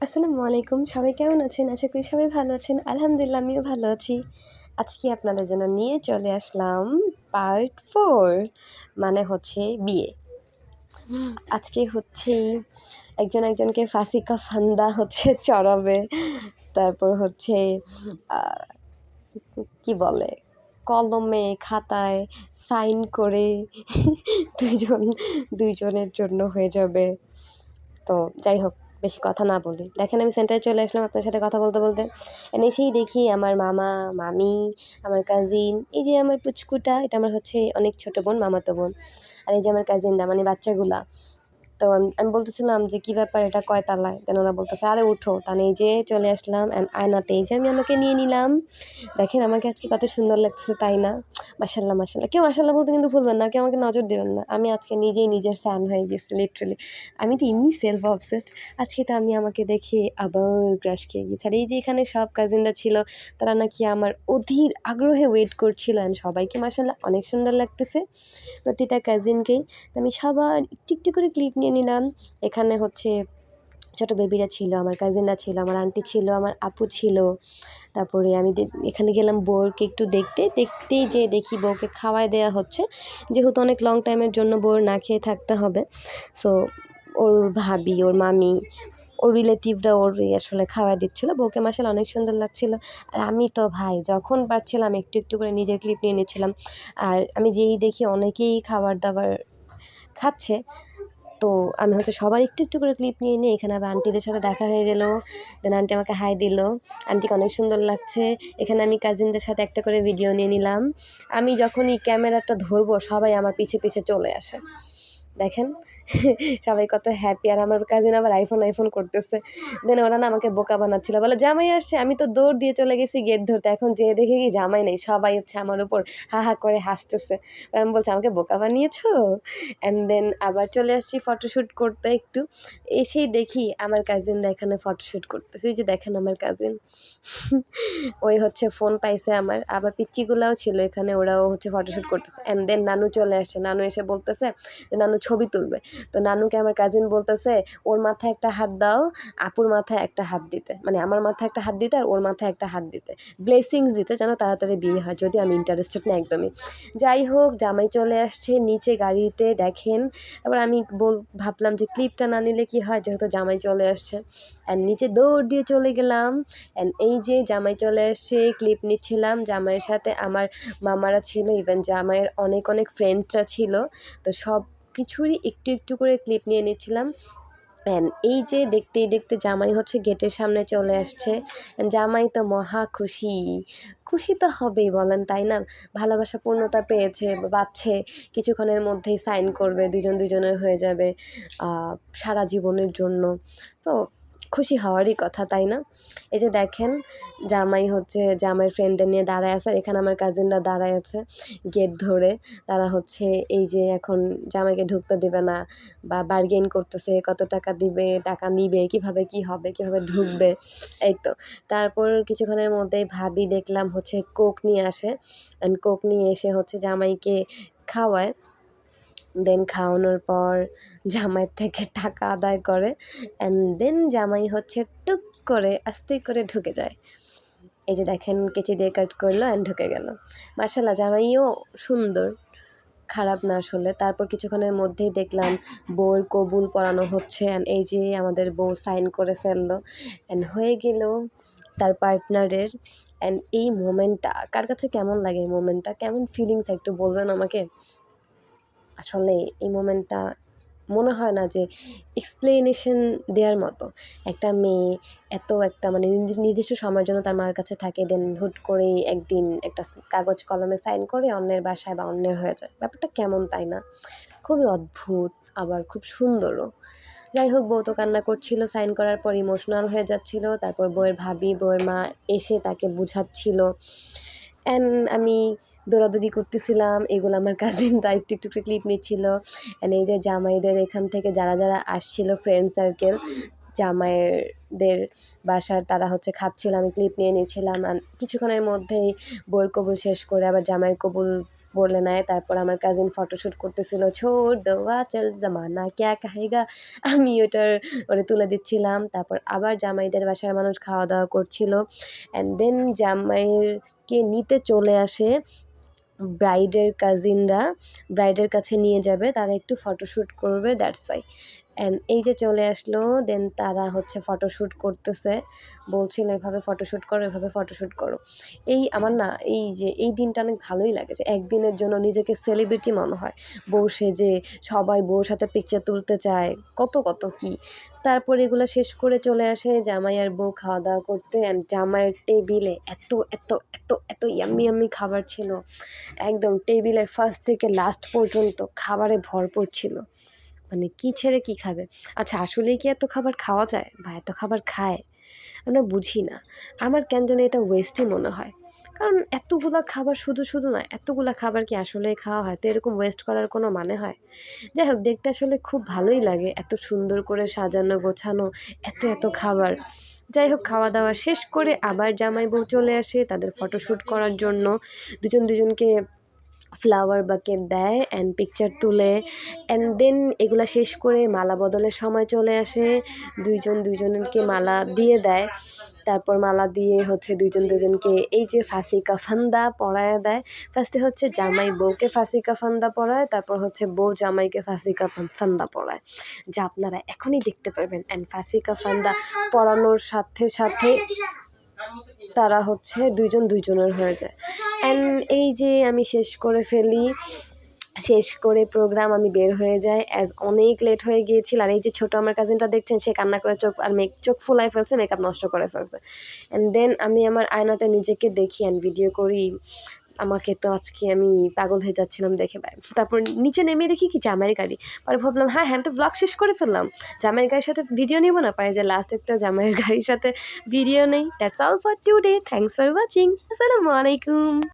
আসসালামু আলাইকুম। সবাই কেমন আছেন? আশা করি সবাই ভালো আছেন। আলহামদুলিল্লাহ আমিও ভালো আছি। আজকে আপনাদের জন্য নিয়ে চলে আসলাম পার্ট 4 মানে হচ্ছে বিয়ে। আজকে হচ্ছেই একজন একজনকে ফাঁসি কা ফান্দা চড়াবে। তারপর হচ্ছে আ কি বলে? কলমে খাতায় সাইন করে ২ জন ২ জনের জন্য হয়ে যাবে। তো যাই হোক বেশি কথা না বলি। দেখেন আমি সেন্টারে চলে আসলাম আপনার সাথে কথা বলতে। এসেই দেখি আমার মামা, মামি, আমার কাজিন, এই যে আমার পুচকুটা এটা আমার হচ্ছে অনেক ছোট বোন, মামাতো বোন। আর এই যে আমার কাজিনরা মানে বাচ্চাগুলা। তো আমি বলতেছিলাম যে, "কি ব্যাপার এটা কয় তলায়?" দেন ওরা বলতেছে, "আরে উঠো।" তাহলে এই যে চলে আসলাম আয়নাতে এই যে আমি আমাকে নিয়ে নিলাম। দেখেন আমাকে আজকে কত সুন্দর লাগতেছে তাই না? মাশাআল্লাহ, মাশাআল্লাহ। কেউ মাশাআল্লাহ বলতে কিন্তু ভুলবেন না। কেউ আমাকে নজর দিবেন না। আমি আজকে নিজেই নিজের ফ্যান হয়ে গেছি লিটারেলি। আমি তো এমনি সেলফ অবসেসড। আজকে তো আমি আমাকে দেখে আবার ক্রাশ খেয়ে গেছি। আর এই যে এখানে সব কাজিনরা ছিল তারা নাকি আমার অধীর আগ্রহে ওয়েট করছিল অ্যান্ড সবাইকে মাশাআল্লাহ অনেক সুন্দর লাগতেছে। প্রতিটা কাজিনকেই। আমি সবার একটু, একটু করে ক্লিপ নিয়ে নিলাম। এখানে হচ্ছে ছোট বেবিরা ছিল, আমার কাজিনরা ছিল, আমার আন্টি ছিল, আমার আপু ছিল। তারপরে আমি এখানে গেলাম বউকে একটু দেখতে। দেখতেই যেয়ে দেখি বউকে খাওয়ায় দেয়া হচ্ছে। যেহেতু অনেক লং টাইমের জন্য বউর না খেয়ে থাকতে হবে। সো ওর ভাবি, ওর মামি, ওর রিলেটিভরা ওরই আসলে খাওয়ায় দিচ্ছিল। বউকে মাশাআল্লাহ অনেক সুন্দর লাগছিল। আর আমি তো ভাই যখন পারছিলাম একটু, একটু করে নিজের ক্লিপ নিয়ে নিচ্ছিলাম। আর আমি যেই দেখি অনেকেই খাবার-দাবার খাচ্ছে, তো আমি হচ্ছে সবার একটু, একটু করে ক্লিপ নিয়ে এখানে আবার আন্টিদের সাথে দেখা হয়ে গেল। দেন আন্টি আমাকে হাই দিল। আন্টিকে অনেক সুন্দর লাগছে। এখানে আমি কাজিনদের সাথে একটা করে ভিডিও নিয়ে নিলাম। আমি যখনই ক্যামেরাটা ধরবো সবাই আমার পিছে, পিছে চলে আসে। দেখেন সবাই কত হ্যাপি আর আমার কাজিন আবার আইফোন করতেছে। দেন ওরা না আমাকে বোকা বানাচ্ছিল। বলে, "জামাই আসছে।" আমি তো দৌড় দিয়ে চলে গেছি গেট ধরতে। এখন যেয়ে দেখি কি জামাই নেই। সবাই হচ্ছে আমার উপর হা, হা করে হাসতেছে। আর আমি বলছি, "আমাকে বোকা বানিয়েছো?" অ্যান্ড দেন আবার চলে আসছি ফটোশ্যুট করতে একটু। এসেই দেখি আমার কাজিনরা এখানে ফটোশ্যুট করতেছে। ওই যে দেখেন আমার কাজিন। ওই হচ্ছে ফোন পাইছে আমার। আবার পিচ্চিগুলাও ছিল এখানে ওরাও হচ্ছে ফটোশ্যুট করতেছে। অ্যান্ড দেন নানু চলে আসছে। নানু এসে বলতেছে যে নানু ছবি তুলবে। তো নানুকে আমার কাজিন বলতেছে, "ওর মাথায় একটা হাত দাও, আপুর মাথায় একটা হাত দিতে।" মানে আমার মাথায় একটা হাত দিতে আর ওর মাথায় একটা হাত দিতে। ব্লেসিংস দিতে যেন তাড়াতাড়ি বিয়ে হয়। যদিও আমি ইন্টারেস্টেড না একদমই। যাই হোক জামাই চলে আসছে নিচে গাড়িতে দেখেন। এবার আমি ভাবলাম যে ক্লিপটা না নিলে কি হয় যেহেতু জামাই চলে আসছে। অ্যান্ড নিচে দৌড় দিয়ে চলে গেলাম। অ্যান্ড এই যে জামাই চলে আসছে ক্লিপ নিচ্ছিলাম। জামাইয়ের সাথে আমার মামারা ছিল ইভেন জামাইয়ের অনেক, অনেক ফ্রেন্ডসরা ছিল। তো সব কিছুরই একটু, একটু করে ক্লিপ নিয়ে নিচ্ছিলাম। অ্যান্ড এই যে দেখতেই দেখতে জামাই হচ্ছে গেটের সামনে চলে আসছে। জামাই তো মহা খুশি। খুশি তো হবেই বলেন, তাই না? ভালোবাসা পূর্ণতা পেয়েছে বা পাচ্ছে। কিছুক্ষণের মধ্যেই সাইন করবে। দুজন দুজনের হয়ে যাবে সারা জীবনের জন্য। তো খুশি হওয়ারই কথা, তাই না? এই যে দেখেন জামাই হচ্ছে জামাইয়ের ফ্রেন্ডদের নিয়ে দাঁড়ায় আছে। আর এখানে আমার কাজিনরা দাঁড়ায় আছে গেট ধরে। তারা হচ্ছে এই যে এখন জামাইকে ঢুকতে দেবে না বা বার্গেইন করতেছে কত টাকা দিবে, টাকা নিবে, কিভাবে কি হবে, কিভাবে ঢুকবে এই তো। তারপর কিছুক্ষণের মধ্যেই ভাবি দেখলাম হচ্ছে কোক নিয়ে আসে। অ্যান্ড কোক নিয়ে এসে হচ্ছে জামাইকে খাওয়ায়। দেন খাওয়ানোর পর জামাইয়ের থেকে টাকা আদায় করে। অ্যান্ড দেন জামাই হচ্ছে টুক করে আস্তে করে ঢুকে যায়। এই যে দেখেন কেচি দিয়ে কাট করলো অ্যান্ড ঢুকে গেল। মাশাআল্লাহ জামাইও সুন্দর। খারাপ না আসলে। তারপর কিছুক্ষণের মধ্যেই দেখলাম বউয়ের কবুল পড়ানো হচ্ছে অ্যান্ড এই যে আমাদের বউ সাইন করে ফেললো অ্যান্ড হয়ে গেল তার পার্টনারের। অ্যান্ড এই মোমেন্টটা কার কাছে কেমন লাগে এই মোমেন্টটা? কেমন ফিলিংস একটু বলবেন আমাকে? আসলে এই মোমেন্টটা মনে হয় না যে এক্সপ্লেনেশন দেওয়ার মতো। একটা মেয়ে এত একটা মানে নির্দিষ্ট সময়ের জন্য তার মার কাছে থাকে দেন হুট করেই একদিন একটা কাগজ কলমে সাইন করে অন্যের বাসায় বা অন্যের হয়ে যায়। ব্যাপারটা কেমন তাই না? খুবই অদ্ভুত আবার খুব সুন্দরও। যাই হোক বউ তো কান্না করছিল সাইন করার পর ইমোশনাল হয়ে যাচ্ছিল। তারপর বউয়ের ভাবি, বউয়ের মা এসে তাকে বুঝাচ্ছিল। অ্যান্ড আমি দৌড়াদৌড়ি করতেছিলাম। এগুলো আমার কাজিনরা একটু, একটু করে ক্লিপ নিচ্ছিল। অ্যান্ড এই যে জামাইদের এখান থেকে যারা আসছিল ফ্রেন্ড সার্কেল, জামাইয়েরদের বাসার তারা হচ্ছে খাচ্ছিল। আমি ক্লিপ নিয়ে নিচ্ছিলাম। কিছুক্ষণের মধ্যেই বউয়ের কবুল শেষ করে আবার জামাইয়ের কবুল বলে নেয়। তারপর আমার কাজিন ফটোশ্যুট করতেছিল, ছোড় দোয়া চল জামানা ক্যা কাহেগা, আমি ওরে তুলে দিচ্ছিলাম। তারপর আবার জামাইদের বাসার মানুষ খাওয়া দাওয়া করছিল, অ্যান্ড দেন জামাইয়েরকে নিতে চলে আসে ব্রাইডের কাজিনরা, ব্রাইডের কাছে নিয়ে যাবে, তারা একটু ফটোশ্যুট করবে, দ্যাটস ওয়াই। অ্যান্ড এই যে চলে আসলো, দেন তারা হচ্ছে ফটোশ্যুট করতেছে, বলছিল এভাবে ফটোশ্যুট করো, এভাবে ফটোশ্যুট করো। আমার না এই যে এই দিনটা অনেক ভালোই লাগে, যে একদিনের জন্য নিজেকে সেলিব্রিটি মনে হয়, বউ সেজে সবাই বউর সাথে পিকচার তুলতে চায়, কত কত কি। তারপর এগুলো শেষ করে চলে আসে জামাই আর বউ খাওয়া দাওয়া করতে, অ্যান্ড জামাইয়ের টেবিলে এত এত এত এত ইয়াম্মি ইয়াম্মি খাবার ছিল, একদম টেবিলের ফার্স্ট থেকে লাস্ট পর্যন্ত খাবারে ভরপুর ছিল। মানে কি ছেড়ে কি খাবে? আচ্ছা, আসলেই কি এত খাবার খাওয়া যায় বা এত খাবার খায়? আমরা বুঝি না। আমার কেন জানি এটা ওয়েস্টই মনে হয়। কারণ এতগুলা খাবার শুধু শুধু না, এতগুলা খাবার কি আসলেই খাওয়া হয়? তো এরকম ওয়েস্ট করার কোনো মানে হয়? যাই হোক, দেখতে আসলে খুব ভালোই লাগে, এত সুন্দর করে সাজানো গোছানো, এত এত খাবার। যাই হোক, খাওয়া দাওয়া শেষ করে আবার জামাই বউ চলে আসে তাদের ফটোশ্যুট করার জন্য। দুজন দুজনকে ফ্লাওয়ার বাকেট দেয় অ্যান্ড পিকচার তুলে, অ্যান্ড দেন এগুলা শেষ করে মালা বদলের সময় চলে আসে, দুইজন দুইজনকে মালা দিয়ে দেয়। তারপর মালা দিয়ে হচ্ছে দুইজন দুজনকে এই যে ফাঁসি কাফান্দা পরায় দেয়। ফার্স্টে হচ্ছে জামাই বউকে ফাঁসি কাফান্দা পরায়, তারপর হচ্ছে বউ জামাইকে ফাঁসি কাফান্দা পরায়, যা আপনারা এখনই দেখতে পারবেন। অ্যান্ড ফাঁসি কাফান্দা পরানোর সাথে সাথে তারা হচ্ছে দুইজন দুইজনের হয়ে যায়। অ্যান্ড এই যে আমি শেষ করে ফেলি, শেষ করে প্রোগ্রাম আমি বের হয়ে যাই, অনেক লেট হয়ে গিয়েছিল। আর এই যে ছোটো আমার কাজিনটা দেখছেন, সে কান্না করে চোখ ফুলাই ফেলছে, মেকআপ নষ্ট করে ফেলছে। অ্যান্ড দেন আমি আমার আয়নাতে নিজেকে দেখি অ্যান্ড ভিডিও করি। আমাকে তো আজকে আমি পাগল হয়ে যাচ্ছিলাম দেখে। তারপর নিচে নেমে দেখি কি জামাইয়ের গাড়ি। পরে ভাবলাম হ্যাঁ আমি তো ব্লগ শেষ করে ফেললাম, জামাইয়ের গাড়ির সাথে ভিডিও নিব না, পারে যে লাস্ট একটা জামাইয়ের গাড়ির সাথে ভিডিও নেই। That's all for today, thanks for watching, আসসালামু আলাইকুম।